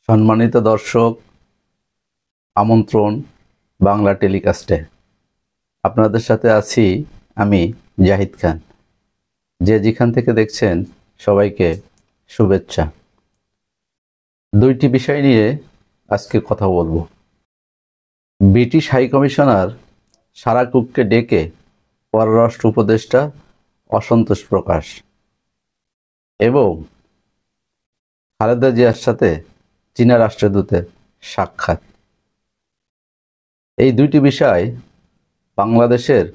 সম্মানিত দর্শক, আমন্ত্রণ বাংলা টেলিকাস্টে আপনাদের সাথে আছি আমি জাহিদ খান। যেখান থেকে দেখছেন সবাইকে শুভেচ্ছা। দুইটি বিষয় নিয়ে আজকে কথা বলবো। ব্রিটিশ হাই কমিশনার সারা কুককে ডেকে পররাষ্ট্র উপদেষ্টা অসন্তোষ প্রকাশ এবং খালেদা জিয়ার সাথে চীনা রাষ্ট্রদূতের সাক্ষাৎ। এই দুইটি বিষয় বাংলাদেশের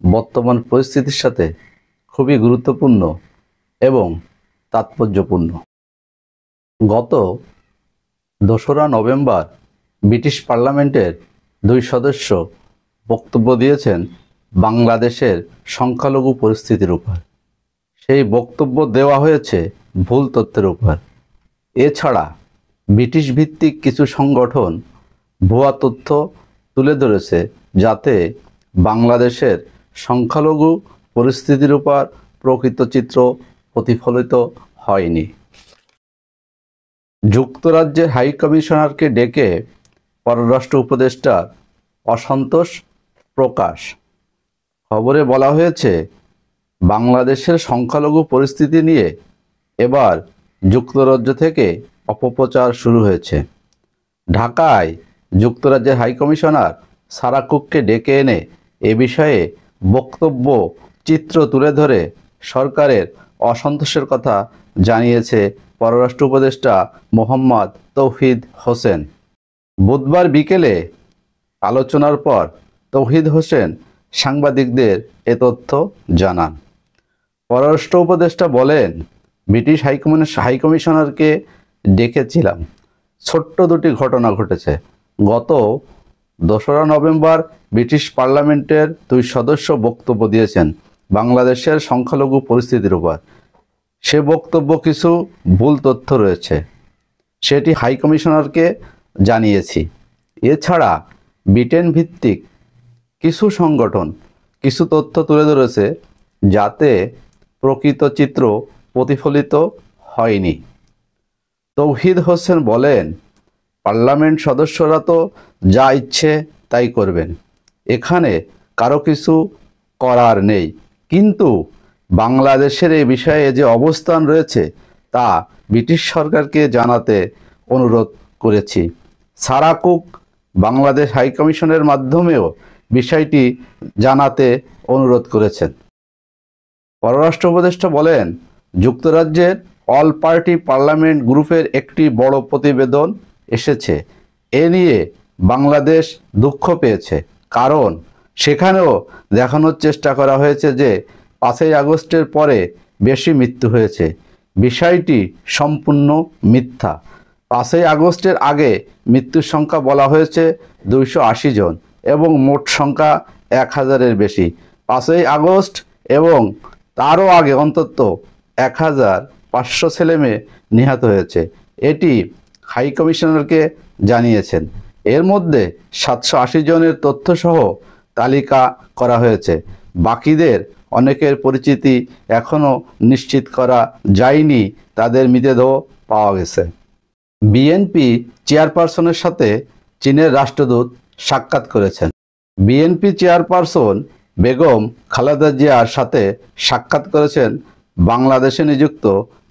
বর্তমান পরিস্থিতির সাথে খুবই গুরুত্বপূর্ণ এবং তাৎপর্যপূর্ণ। গত 2রা নভেম্বর ব্রিটিশ পার্লামেন্টের 2 সদস্য বক্তব্য দিয়েছেন বাংলাদেশের সংখ্যালঘু পরিস্থিতির উপর। সেই বক্তব্য দেওয়া হয়েছে ভুল তথ্যের উপর। এছাড়া ব্রিটিশ ভিত্তিক কিছু সংগঠন ভুয়া তথ্য তুলে ধরেছে, যাতে বাংলাদেশের সংখ্যালঘু পরিস্থিতির উপর প্রকৃত চিত্র প্রতিফলিত হয়নি। যুক্তরাজ্যের হাই কমিশনারকে ডেকে পররাষ্ট্র উপদেষ্টার অসন্তোষ প্রকাশ। খবরে বলা হয়েছে, বাংলাদেশের সংখ্যালঘু পরিস্থিতি নিয়ে এবার যুক্তরাজ্য থেকে অপপ্রচার শুরু হয়েছে। ঢাকায় যুক্তরাজ্যের হাই কমিশনার সারা কুককে ডেকে এনে এ বিষয়ে বক্তব্য চিত্র তুলে ধরে সরকারের অসন্তোষের কথা জানিয়েছে পররাষ্ট্র উপদেষ্টা মোহাম্মদ তৌহিদ হোসেন। বুধবার বিকেলে আলোচনার পর তৌহিদ হোসেন সাংবাদিকদের এ তথ্য জানান। পররাষ্ট্র উপদেষ্টা বলেন, ব্রিটিশ হাই কমিশনারকে ডেকেছিলাম। ছোট্ট দুটি ঘটনা ঘটেছে। গত 2রা নভেম্বর ব্রিটিশ পার্লামেন্টের 2 সদস্য বক্তব্য দিয়েছেন বাংলাদেশের সংখ্যালঘু পরিস্থিতির উপর। সে বক্তব্য কিছু ভুল তথ্য রয়েছে, সেটি হাই কমিশনারকে জানিয়েছি। এছাড়া ব্রিটেন ভিত্তিক কিছু সংগঠন কিছু তথ্য তুলে ধরেছে, যাতে প্রকৃত চিত্র প্রতিফলিত হয়নি। তৌহিদ হোসেন বলেন, পার্লামেন্ট সদস্যরা তো যা ইচ্ছে তাই করবেন, এখানে কারো কিছু করার নেই। কিন্তু বাংলাদেশের এই বিষয়ে যে অবস্থান রয়েছে তা ব্রিটিশ সরকারকে জানাতে অনুরোধ করেছি। সারা কুক বাংলাদেশ হাই কমিশনের মাধ্যমেও বিষয়টি জানাতে অনুরোধ করেছেন। পররাষ্ট্র উপদেষ্টা বলেন, যুক্তরাজ্যের অল পার্টি পার্লামেন্ট গ্রুপের একটি বড় প্রতিবেদন এসেছে। এ নিয়ে বাংলাদেশ দুঃখ পেয়েছে, কারণ সেখানেও দেখানোর চেষ্টা করা হয়েছে যে 5ই আগস্টের পরে বেশি মৃত্যু হয়েছে। বিষয়টি সম্পূর্ণ মিথ্যা। 5ই আগস্টের আগে মৃত্যুর সংখ্যা বলা হয়েছে 280 জন এবং মোট সংখ্যা 1000-এর বেশি। 5ই আগস্ট এবং তারও আগে অন্তত 1500 ছেলেমেয়ে নিহত হয়েছে। এটি হাই কমিশনারকে জানিয়েছেন। এর মধ্যে 780 জনের তথ্যসহ তালিকা করা হয়েছে। বাকিদের অনেকের পরিচিতি এখনও নিশ্চিত করা যায়নি, তাদের মৃতদেহ পাওয়া গেছে। বিএনপি চেয়ারপারসনের সাথে চীনের রাষ্ট্রদূত সাক্ষাৎ করেছেন। বিএনপি চেয়ারপারসন বেগম খালেদা জিয়ার সাথে সাক্ষাৎ করেছেন বাংলাদেশে নিযুক্ত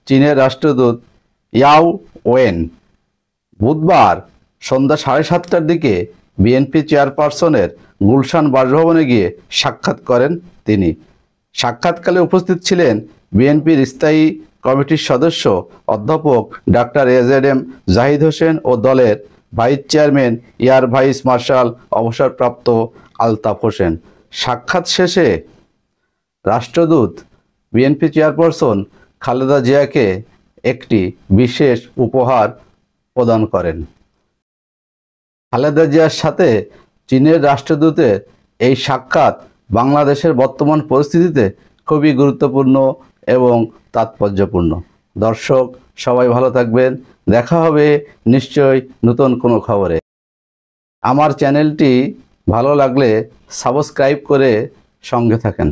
চীনের রাষ্ট্রদূত ইয়াও ওয়েন। বুধবার সন্ধ্যা 7:30টার দিকে বিএনপি চেয়ারপারসনের গুলশান বাসভবনে গিয়ে সাক্ষাৎ করেন তিনি। সাক্ষাৎকালে উপস্থিত ছিলেন বিএনপির স্থায়ী কমিটির সদস্য অধ্যাপক ডাক্তার এজেডএম জাহিদ হোসেন ও দলের vice chairman air vice marshal অবসরপ্রাপ্ত আলতাফ হোসেন। সাক্ষাৎ শেষে রাষ্ট্রদূত বিএনপি চেয়ারপারসন খালেদা জিয়াকে একটি বিশেষ উপহার প্রদান করেন। খালেদা জিয়ার সাথে চীনের রাষ্ট্রদূতের এই সাক্ষাৎ বাংলাদেশের বর্তমান পরিস্থিতিতে খুবই গুরুত্বপূর্ণ এবং তাৎপর্যপূর্ণ। দর্শক, সবাই ভালো থাকবেন। দেখা হবে নিশ্চয়ই নতুন কোনো খবরে। আমার চ্যানেলটি ভালো লাগলে সাবস্ক্রাইব করে সঙ্গে থাকেন।